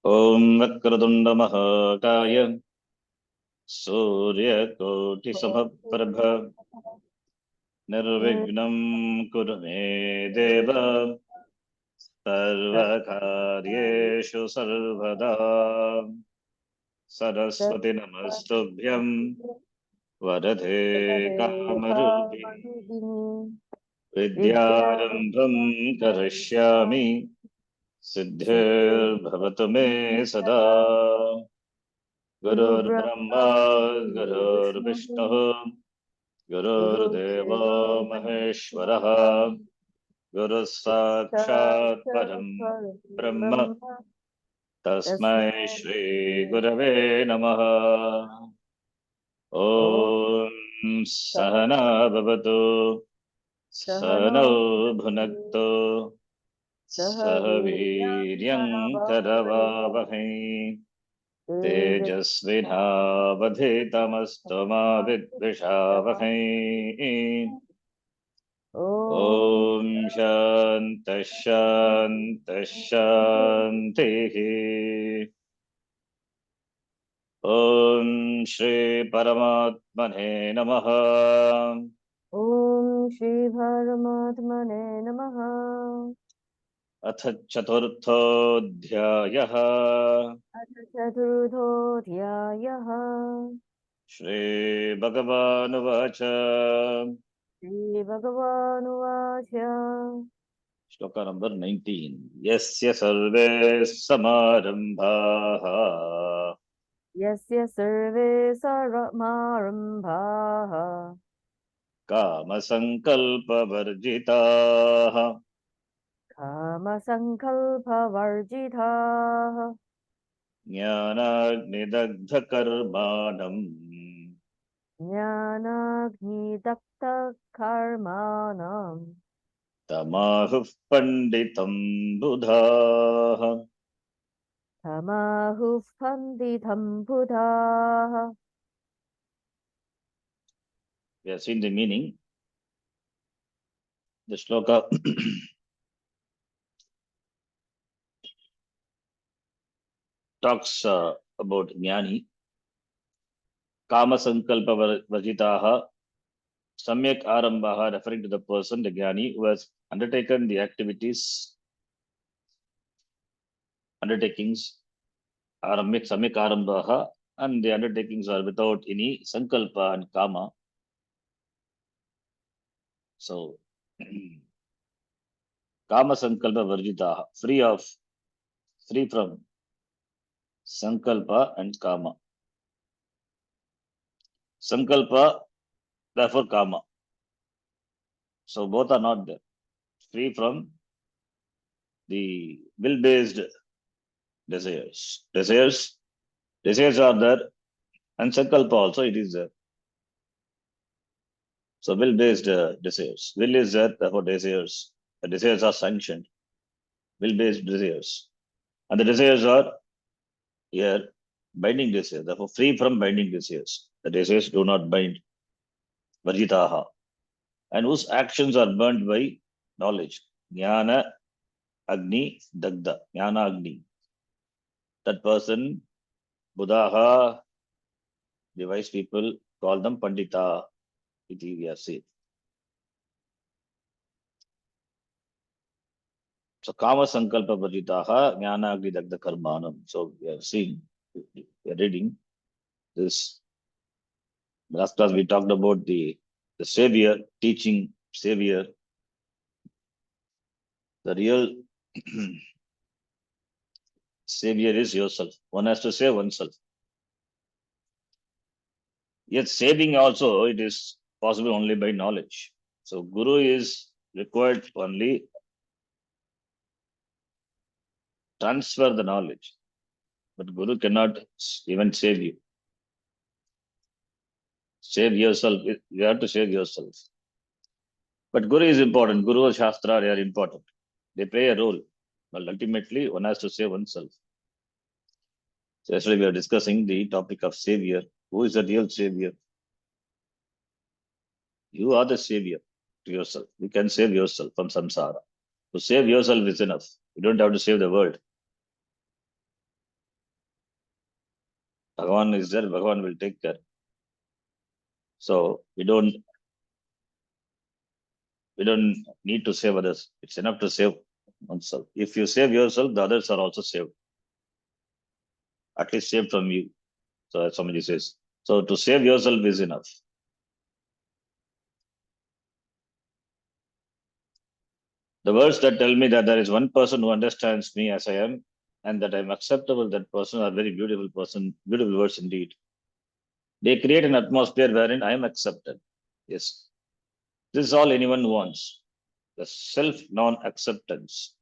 ॐ वक्रतुण्ड महाकाय सूर्यकोटिसमप्रभ निर्विघ्नं कुरु मे देव सर्वकार्येषु सर्वदा सरस्वती नमस्तुभ्यं वरदे कामरूपिणि विद्यारम्भं करिष्यामि सिद्धिर्भवतु मे सदा गुरुर्ब्रह्मा गुरुर्विष्णुः गुरुर्देवो महेश्वरः गुरुः साक्षात् परं ब्रह्म तस्मै श्री गुरवे नमः। ॐ सहना भवतु सहनौ भुनक्तु सह वीर्यं करवावहै तेजस्विनावधीतमस्तु मा विद्विषावहै। ॐ शान्तः शान्तः शान्तिः। ॐ श्री परमात्मने नमः। ॐ श्री परमात्मने नमः। अथ चतुर्थोऽध्यायः। चतुर्थोऽध्यायः। श्रीभगवानुवाच। श्रीभगवानुवाच। श्लोक नंबर 19। यस्य सर्वे समारंभाः यस्य सर्वे समारम्भाः कामसङ्कल्पवर्जिताः कामसङ्कल्पवर्जिताः ज्ञानाग्निदग्धकर्माणम् ज्ञानाग्निदग्धकर्माणम् तमाहुः पण्डितं बुधाः। तमाहुः पण्डितं बुधाः। We have seen the meaning. The shloka talks about jnani. Kama sankalpa vajitaha samyak arambaha, referring to the person, the jnani, who has undertaken the undertakings are samyak arambaha, and the undertakings are without any sankalpa and kama. So kama sankalpa varjitaha, free from sankalpa and kama. Sankalpa, therefore kama. So both are not there. Free from the will-based desires. Desires are there, and sankalpa also it is there. So will-based desires. Will is there, therefore desires. The desires are sanctioned. Will-based desires. And the desires are here binding desires. Therefore free from binding desires. The desires do not bind. Varjitaha. And whose actions are burnt by knowledge. Jnana Agni Dagda. Jnana Agni. That person, Buddhaha, the wise people call them Pandita. Iti we have said. So Kama Sankalpa Varjitaha, Jnana Agni Dagda Karmanam. So we have seen, we are reading this. Last class we talked about the Savior, teaching Savior. The real Savior is yourself. One has to save oneself. Yet saving also, it is possible only by knowledge. So Guru is required only transfer the knowledge. But Guru cannot even save you. Save yourself. You have to save yourself. But Guru is important. Guru and Shastra, they are important. They play a role. But ultimately, one has to save oneself. So yesterday we are discussing the topic of Savior. Who is the real Savior? You are the Savior to yourself. You can save yourself from samsara. To save yourself is enough. You don't have to save the world. Bhagavan is there, Bhagavan will take care. So we don't need to save others. It's enough to save oneself. If you save yourself, the others are also saved. At least saved from you. So as Swamiji says. So to save yourself is enough. The words that tell me that there is one person who understands me as I am and that I'm acceptable, that person are very beautiful person, beautiful words indeed. They create an atmosphere wherein I am accepted. Yes. This is all anyone wants. The self non-acceptance.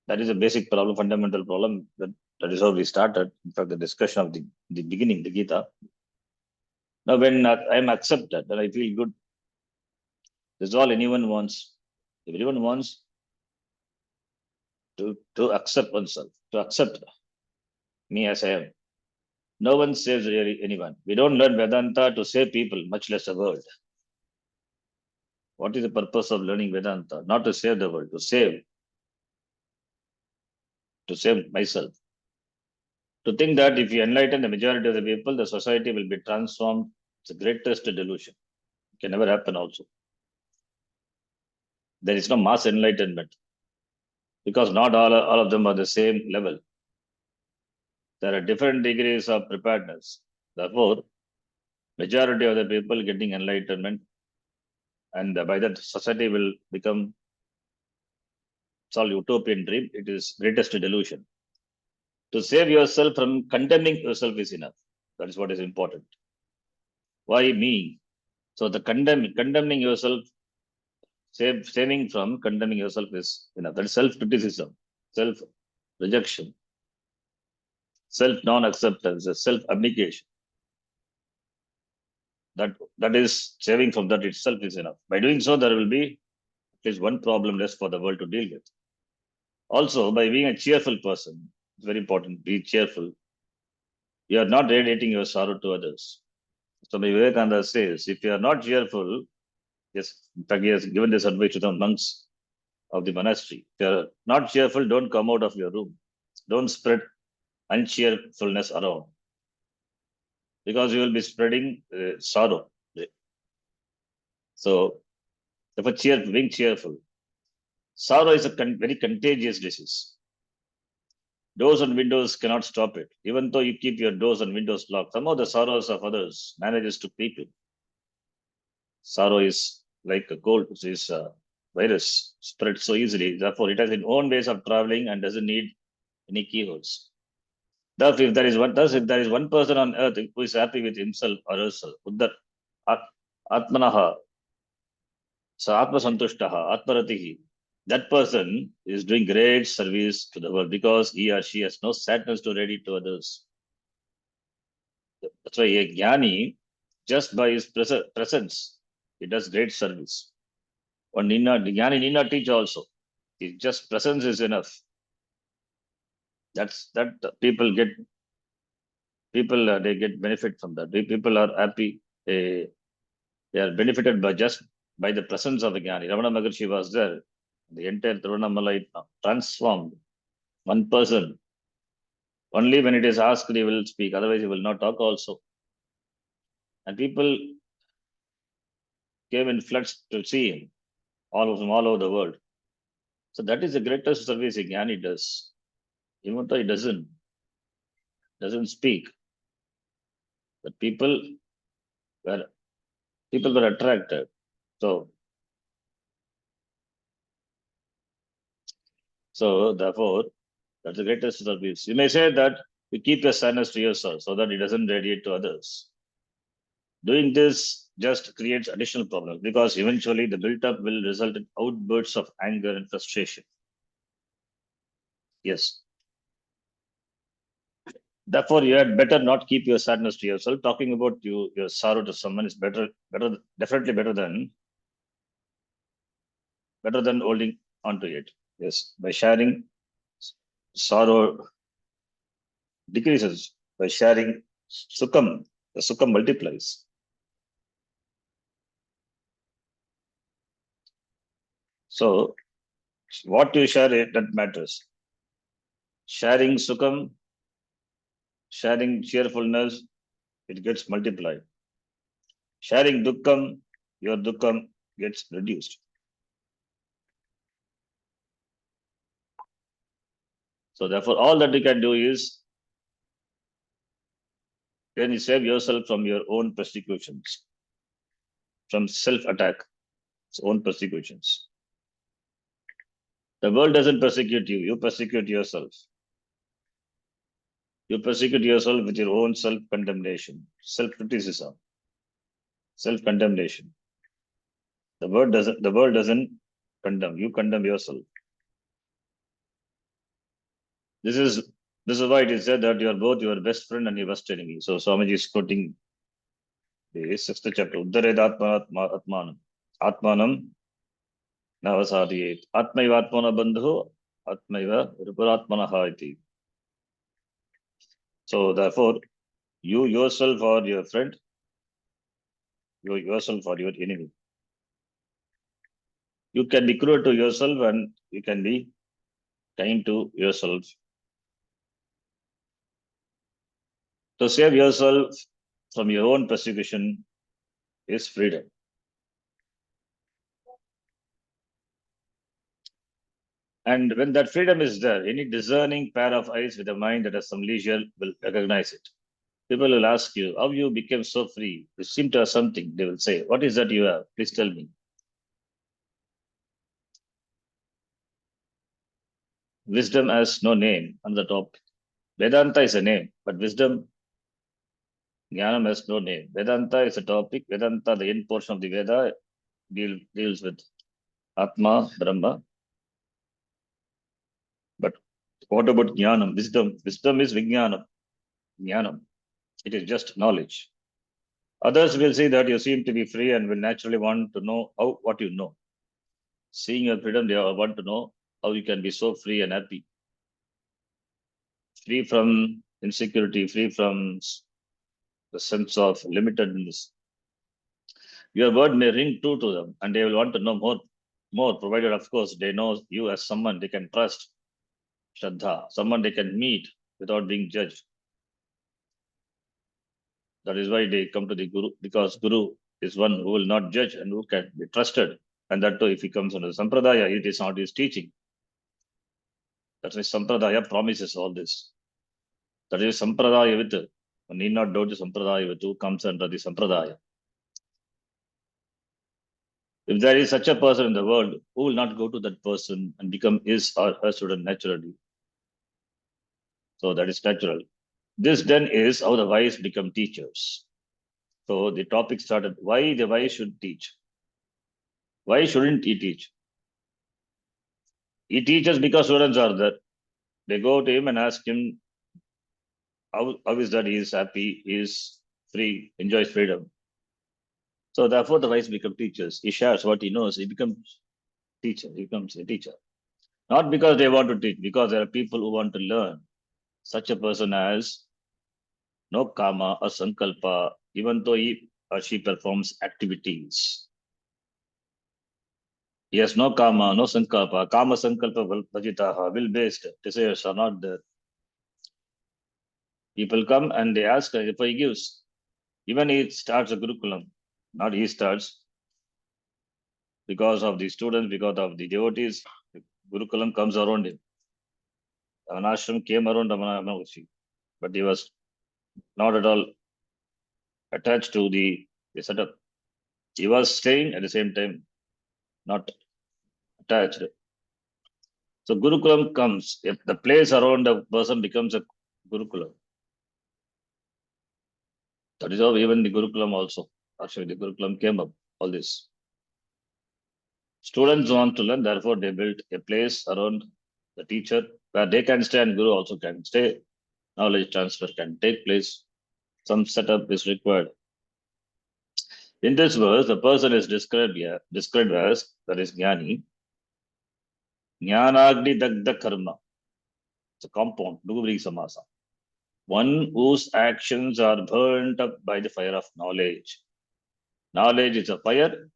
That is a basic problem, fundamental problem. That is how we started. In fact, the discussion of the beginning, the Gita. Now, when I am accepted, then I feel good. This is all anyone wants. Everyone wants to accept oneself, to accept me as I am. No one saves really anyone. We don't learn Vedanta to save people, much less the world. What is the purpose of learning Vedanta? Not to save the world, to save myself. To think that if you enlighten the majority of the people, the society will be transformed, it's the greatest delusion. It can never happen also. There is no mass enlightenment because not all of them are the same level. There are different degrees of preparedness. Therefore, majority of the people getting enlightenment, and by that society will become, it's all utopian dream. It is greatest delusion. To save yourself from condemning yourself is enough. That is what is important. Why me? So the condemning yourself, saving from condemning yourself is enough. That is self-criticism, self-rejection, self-non-acceptance, self-abnegation. That is saving from that itself is enough. By doing so, there will be at least one problem less for the world to deal with. Also, by being a cheerful person, it's very important. Be cheerful. You are not radiating your sorrow to others. So Vivekananda says, if you are not cheerful, yes, in fact, he has given this advice to the monks of the monastery. If you are not cheerful, don't come out of your room. Don't spread uncheerfulness around because you will be spreading sorrow. So, therefore, being cheerful. Sorrow is a very contagious disease. Doors and windows cannot stop it. Even though you keep your doors and windows locked, some of the sorrows of others manages to creep in. Sorrow is like a cold, is a virus, spreads so easily. Therefore, it has its own ways of traveling and doesn't need any keyholes. Thus, if there is one person on earth who is happy with himself or herself, Uddar Atmanaha, Sa Atma Santushtaha, Atmaratihi, that person is doing great service to the world because he or she has no sadness to radiate to others. That's why a jnani, just by his presence, he does great service. One jnani need not teach also. His just presence is enough. That people they get benefit from that. People are happy. They are benefited by the presence of the jnani. Ramana Maharshi was there. The entire Tiruvannamalai transformed. One person. Only when it is asked he will speak. Otherwise he will not talk also. And people came in floods to see him. All of them all over the world. So that is the greatest service a jnani does. Even though he doesn't speak. But were people were attracted. So therefore, that's the greatest service. You may say that you keep your sadness to yourself so that it doesn't radiate to others. Doing this just creates additional problems because eventually the built-up will result in outbursts of anger and frustration. Yes. Therefore, you had better not keep your sadness to yourself. Talking about your sorrow to someone is definitely better than holding on to it. Yes, by sharing, sorrow decreases. By sharing, the sukham multiplies. So, what you share, that matters. Sharing sukham Sharing cheerfulness, it gets multiplied. Sharing dukkam, your dukkam gets reduced. So therefore, all that you can do is then you save yourself from your own persecutions, from self-attack, its own persecutions. The world doesn't persecute you, you persecute yourself. You persecute yourself with your own self-condemnation, self-criticism, self-condemnation. The world doesn't condemn, you condemn yourself. This is this is why it is said that you are both your best friend and your worst enemy. So Swamiji is quoting the sixth chapter. Uddared atmanam. Atmanam navasadiyet. Atmaiva atmana bandhu. Atmaiva ruparatmanaha iti. So therefore, you yourself are your friend. You yourself are your enemy. You can be cruel to yourself and you can be kind to yourself. To save yourself from your own persecution is freedom. And when that freedom is there, any discerning pair of eyes with a mind that has some leisure will recognize it. People will ask you, how you became so free? You seem to have something. They will say, what is that you have? Please tell me. Wisdom has no name on the top. Vedanta is a name, but wisdom, Jnanam has no name. Vedanta is a topic. Vedanta, the end portion of the Veda, deals with Atma, Brahma. But what about Jnanam, wisdom? Wisdom is Vijnanam, Jnanam. It is just knowledge. Others will say that you seem to be free and will naturally want to know what you know. Seeing your freedom, they want to know how you can be so free and happy. Free from insecurity, free from the sense of limitedness. Your word may ring true to them and they will want to know more, provided, of course, they know you as someone they can trust, Shraddha, someone they can meet without being judged. That is why they come to the Guru, because Guru is one who will not judge and who can be trusted. And that too, if he comes under Sampradaya, it is not his teaching. That's why Sampradaya promises all this. That is Sampradaya with, one need not doubt the Sampradaya with who comes under the Sampradaya. If there is such a person in the world, who will not go to that person and become his or her student naturally? So that is natural. This then is how the wise become teachers. So the topic started, why the wise should teach? Why shouldn't he teach? He teaches because students are there. They go to him and ask him, how is that he is happy, he is free, enjoys freedom. So therefore the wise become teachers. He shares what he knows, he becomes teacher, he becomes a teacher. Not because they want to teach, because there are people who want to learn. Such a person has no karma or sankalpa, even though he or she performs activities. He has no karma, no sankalpa. Kama sankalpa bhajitaha, will based desires are not there. People come and they ask if he gives. Even he starts a Gurukulam, not he starts, because of the students, because of the devotees, the Gurukulam comes around him. An ashram came around Ramana Maharshi, but he was not at all attached to the setup. He was staying at the same time, not attached. So Gurukulam comes, if the place around a person becomes a Gurukulam. That is how even the Gurukulam also, actually the Gurukulam came up, all this. Students want to learn, therefore they built a place around the teacher where they can stay and Guru also can stay. Knowledge transfer can take place. Some setup is required. In this verse, the person is described as, that is Jnani, Jnanagni Dagda Karma. It's a compound, Dugri Samasa. One whose actions are burnt up by the fire of knowledge. Knowledge is a fire,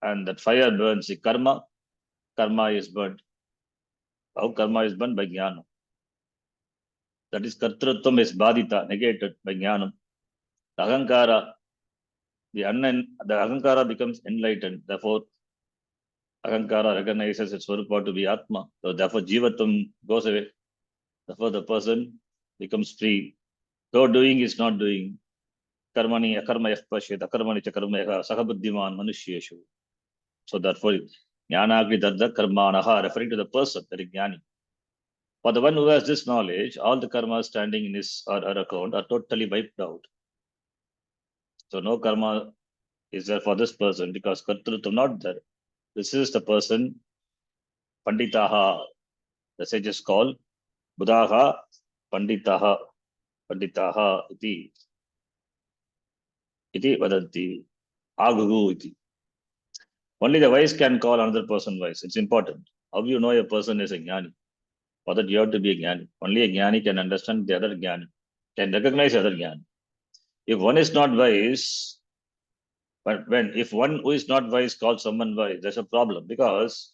and that fire burns the karma. Karma is burnt. How karma is burnt? By jnana. That is, kartrutvam is badita, negated by jnanam. The ahankara, the ahankara becomes enlightened. Therefore, ahankara recognizes its swarupa to be atma. So therefore, jivatvam goes away. Therefore, the person becomes free. Though doing is not doing. Karmani akarma yah pashyet, akarmani cha karma yah sahabuddhiman manusyeshu. So therefore, jnanagni darda karmanaha, referring to the person, that is jnani. For the one who has this knowledge, all the karmas standing in his or her account are totally wiped out. So no karma is there for this person because kartrutvam not there. This is the person, panditaha, the sages call, buddhaha, panditaha, panditaha, iti vadanti, agugu iti. Only the wise can call another person wise. It's important. How you know a person is a jnani? For that you have to be a jnani. Only a jnani can understand the other jnani, can recognize the other jnani. If one is not wise, but if one who is not wise calls someone wise, there's a problem because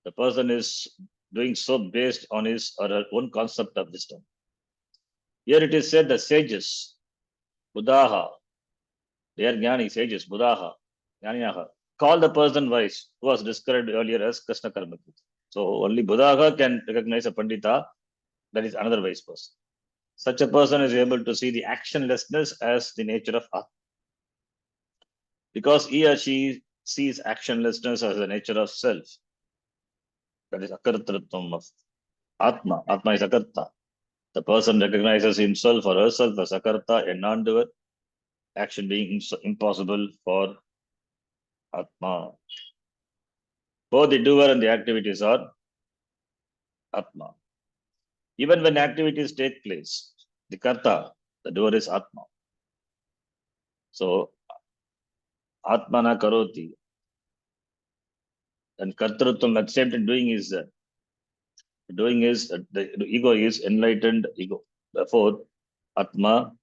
the person is doing so based on his or her own concept of wisdom. Here it is said the sages, Buddhaha, they are jnani, sages, Buddhaha, jnaniyaha, call the person wise, who was described earlier as Krishna Karmakit. So only Buddhaha can recognize a Pandita, that is another wise person. Such a person is able to see the actionlessness as the nature of Atma. Because he or she sees actionlessness as the nature of self, that is akartratvam of Atma. Atma is akarta. The person recognizes himself or herself as akarta, a non-doer, action being impossible for Atma. Both the doer and the activities are Atma. Even when activities take place, the karta, the doer is Atma. So, Atmana karoti. And kartrutvam, at the same time, doing is the ego is enlightened ego. Therefore, Atma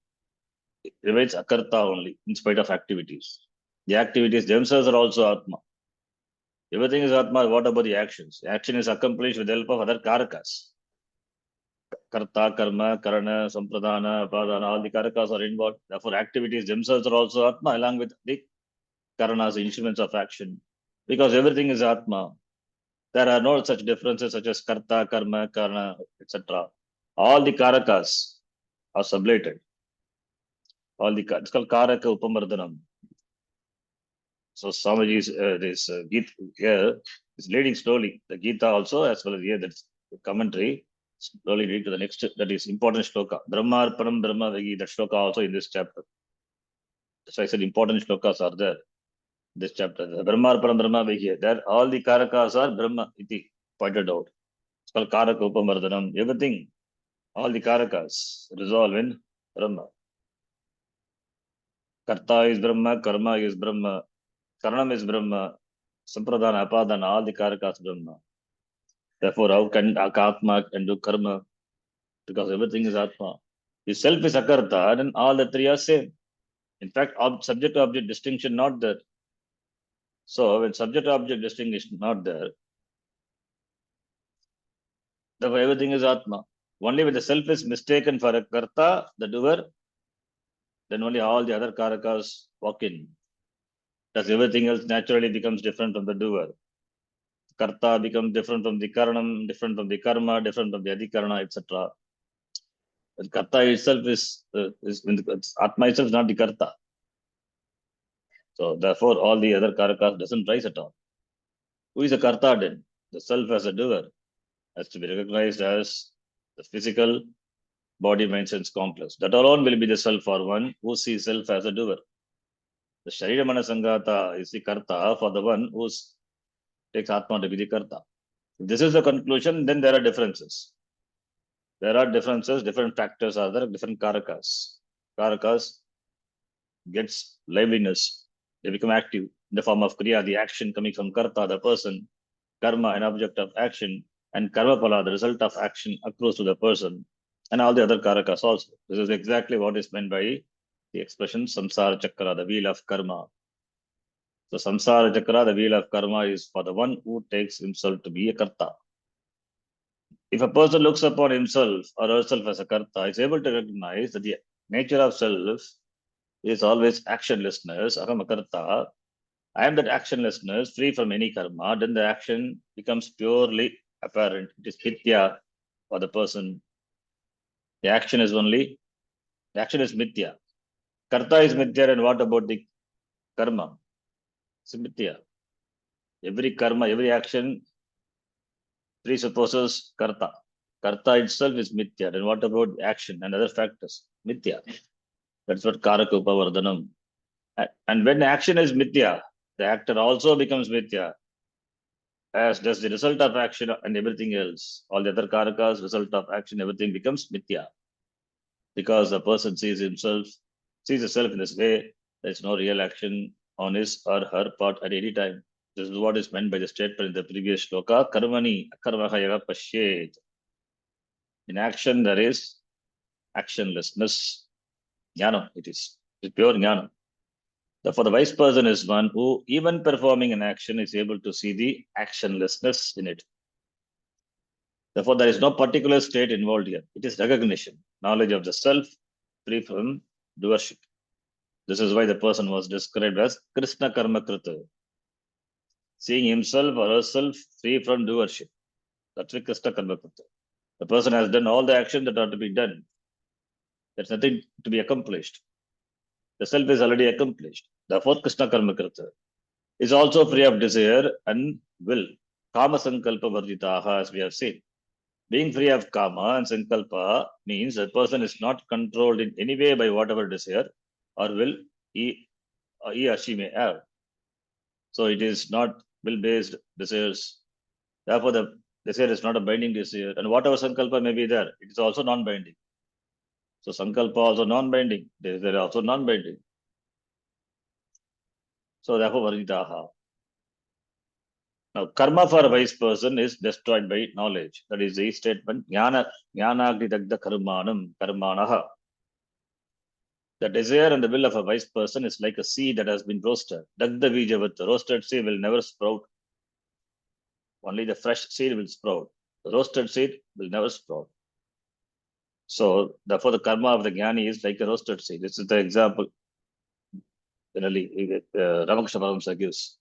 remains akarta only in spite of activities. The activities themselves are also Atma. Everything is Atma. What about the actions? The action is accomplished with the help of other karakas. Karta, karma, karana, sampradana, pradana, all the karakas are involved. Therefore, activities themselves are also Atma along with the karanas, the instruments of action. Because everything is Atma. There are no such differences such as karta, karma, karana, etc. All the karakas are sublated. It's called karaka upamardhanam. So Swamiji's Gita here is leading slowly. The Gita also, as well as here, that's the commentary, slowly lead to the next, that is important shloka. Brahmarpanam Brahma Vegi, that shloka also in this chapter. So I said important shlokas are there. This chapter. Brahmarpanam Brahma Vegi. There all the karakas are Brahma iti pointed out. It's called karaka upamardhanam. Everything, all the karakas resolve in Brahma. Karta is Brahma, karma is Brahma, karanam is Brahma, sampradana, apadana, all the karakas Brahma. Therefore, how can Atma can do karma? Because everything is Atma. If self is Akarta, then all the three are same. In fact, subject-object distinction not there. So when subject-object distinction not there, therefore everything is Atma. Only when the self is mistaken for a Karta, the doer, then only all the other Karakas walk in. Because everything else naturally becomes different from the doer. Karta becomes different from the Karanam, different from the Karma, different from the Adhikarana, etc. But Karta itself is Atma itself is not the Karta. So therefore, all the other karakas doesn't rise at all. Who is a karta then? The self as a doer has to be recognized as the physical body, mind, sense complex. That alone will be the self for one who sees self as a doer. The Sharira Manasangata is the karta for the one who takes Atma to be the karta. If this is the conclusion, then there are differences. There are differences, different factors are there, different karakas. Karakas gets liveliness, they become active in the form of kriya, the action coming from karta, the person, karma, an object of action, and karma pala, the result of action accrues to the person, and all the other karakas also. This is exactly what is meant by the expression samsara chakra, the wheel of karma. So samsara chakra, the wheel of karma, is for the one who takes himself to be a karta. If a person looks upon himself or herself as a karta, is able to recognize that the nature of self is always actionlessness. Aham akarta. I am that actionlessness, free from any karma. Then the action becomes purely apparent. It is mithya for the person. The action is mithya. Karta is mithya, and what about the karma? It's mithya. Every karma, every action presupposes karta. Karta itself is mithya. Then what about action and other factors? Mithya. That's what karaka upavardhanam. And when action is mithya, the actor also becomes mithya, as does the result of action and everything else. All the other karakas, result of action, everything becomes mithya. Because the person sees himself, sees himself in this way, there's no real action on his or her part at any time. This is what is meant by the statement in the previous shloka, karmani akarmaha yaga pashyet. In action, there is actionlessness. Jnana, it is. It's pure jnana. Therefore, the wise person is one who, even performing an action, is able to see the actionlessness in it. Therefore, there is no particular state involved here. It is recognition, knowledge of the self, free from doership. This is why the person was described as Krishna Karma Krita, seeing himself or herself free from doership. That's why Krishna Karma Krita. The person has done all the action that are to be done. There's nothing to be accomplished. The self is already accomplished. Therefore, Krishna Karma Krita is also free of desire and will. Kama Sankalpa Varditaha, as we have seen. Being free of Kama and Sankalpa means the person is not controlled in any way by whatever desire or will he or she may have. So it is not will-based desires. Therefore, the desire is not a binding desire. And whatever Sankalpa may be there, it is also non-binding. So Sankalpa also non-binding. Desire also non-binding. So therefore, Varditaha. Now, karma for a wise person is destroyed by knowledge. That is the statement, jnana agni dagda karmanam karmanaha. The desire and the will of a wise person is like a seed that has been roasted. Dagda vijavat, the roasted seed will never sprout. Only the fresh seed will sprout. The roasted seed will never sprout. So, therefore, the karma of the jnani is like a roasted seed. This is the example generally Ramakrishna Paramahamsa gives.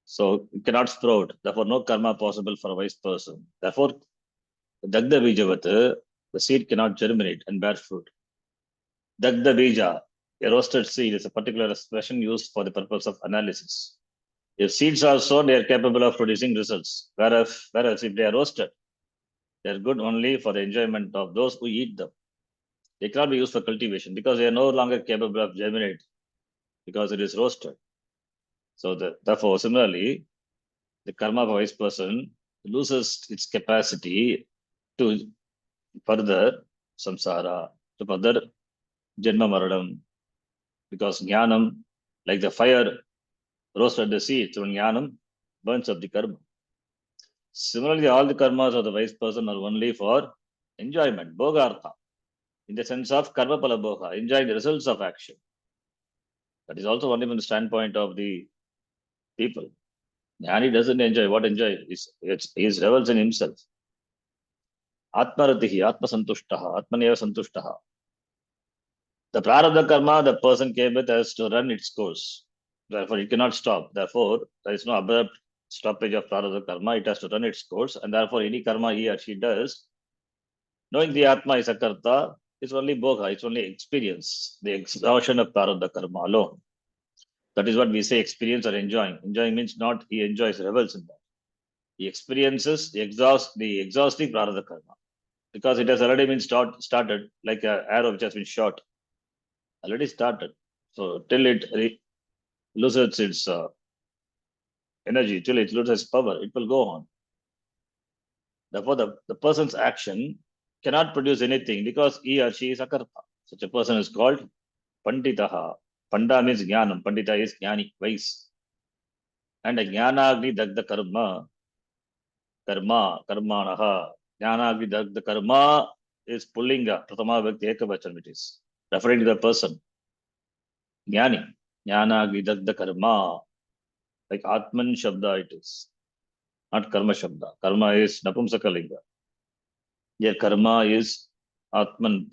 So, it cannot sprout. Therefore, no karma possible for a wise person. Therefore, Dagda Bijavat, the seed cannot germinate and bear fruit. Dagda Bija, a roasted seed, is a particular expression used for the purpose of analysis. If seeds are sown, they are capable of producing results. Whereas if they are roasted, they are good only for the enjoyment of those who eat them. They cannot be used for cultivation because they are no longer capable of germinating because it is roasted. So therefore, similarly, the karma of a wise person loses its capacity to further samsara, to further janma maranam, because jnanam, like the fire roasted the seed, through jnanam burns up the karma. Similarly, all the karmas of the wise person are only for enjoyment, bhogartha, in the sense of karma pala bhoga, enjoying the results of action. That is also only from the standpoint of the people. Jnani doesn't enjoy. What enjoy? He revels in himself. Atmaratihi, atmasantushtaha, atmaneva santushtaha. The prarabdha karma the person came with has to run its course. Therefore, it cannot stop. Therefore, there is no abrupt stoppage of prarabdha karma. It has to run its course. And therefore, any karma he or she does, knowing the Atma is a karta, is only bhoga, it's only experience, the exhaustion of prarabdha karma alone. That is what we say experience or enjoying. Enjoying means not he enjoys, revels in that. He experiences the exhausting prarabdha karma. Because it has already been started, like an arrow which has been shot. Already started. So till it loses its energy, till it loses its power, it will go on. Therefore, the person's action cannot produce anything because he or she is a karta. Such a person is called panditaha. Panda means jnanam. Pandita is jnani, wise. And a jnanagni dagda karmanaha. Jnanagni dagda karma is pullinga, pratama vyakti ekavachan it is, referring to the person. Jnani, jnanagni dagda karma, like Atman Shabda it is. not karma shabda. Karma is napumsakalinga. Here karma is Atman,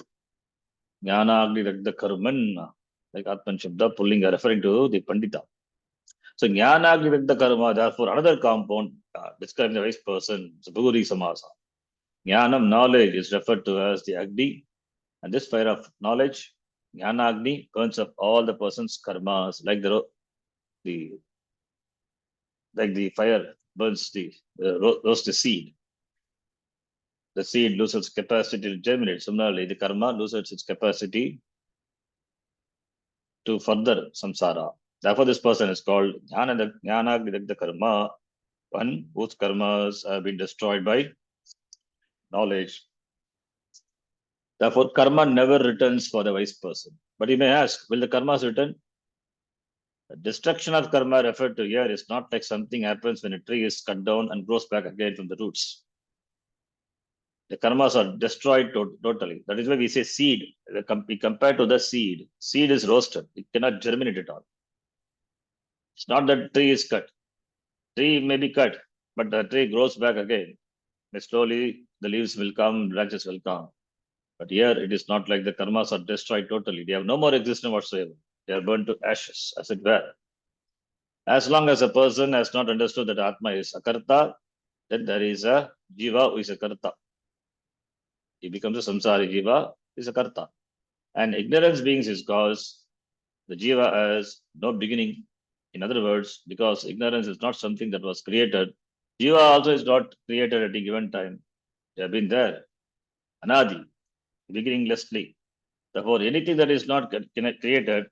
Jnana Agni Ragda Karman, like Atman Shabda, pulling, referring to the Pandita. So Jnana Agni Ragda Karma, therefore another compound describing the wise person, is Bhuri Samasa. Jnanam, knowledge, is referred to as the Agni, and this fire of knowledge, Jnana Agni, burns up all the person's karmas, like the like the fire burns the roast the seed. The seed loses its capacity to germinate. Similarly, the karma loses its capacity to further samsara. Therefore, this person is called Jnana Karma, one whose karmas have been destroyed by knowledge. Therefore, karma never returns for the wise person. But you may ask, will the karmas return? The destruction of karma referred to here is not like something happens when a tree is cut down and grows back again from the roots. The karmas are destroyed totally. That is why we say seed. We compare to the seed. Seed is roasted. It cannot germinate at all. It's not that tree is cut. Tree may be cut, but the tree grows back again. And slowly the leaves will come, branches will come. But here it is not like the karmas are destroyed totally. They have no more existence whatsoever. They are burned to ashes, as it were. As long as a person has not understood that Atma is a karta, then there is a jiva who is a karta. He becomes a samsari jiva, is a karta. And ignorance being his cause, the jiva has no beginning. In other words, because ignorance is not something that was created, jiva also is not created at a given time. They have been there, anadi, beginninglessly. Therefore, anything that is not created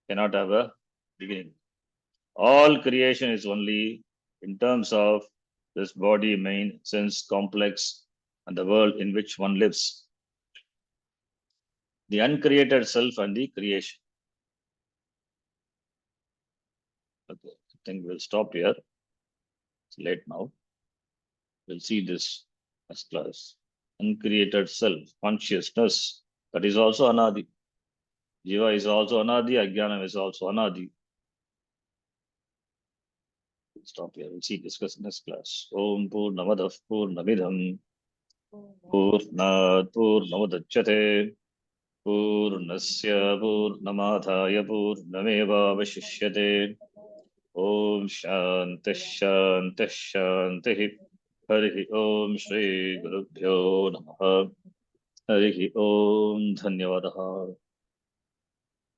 cannot have a beginning. All creation is only in terms of this body, mind, sense, complex, and the world in which one lives. The uncreated self and the creation. Okay, I think we'll stop here. It's late now. We'll see this as class. Uncreated self, consciousness, that is also anadi. Jiva is also anadi, Ajnanam is also anadi. Stop here. We'll see, discuss in this class. Om Purnamadav Purnamidham Purnat Purnamudachyate Purnasya Purnamadhaya Purnamevavashishyate Om Shanti Shanti Shanti Hari Om Shri Gurubhyo Namaha Hari Om Dhanyavadaha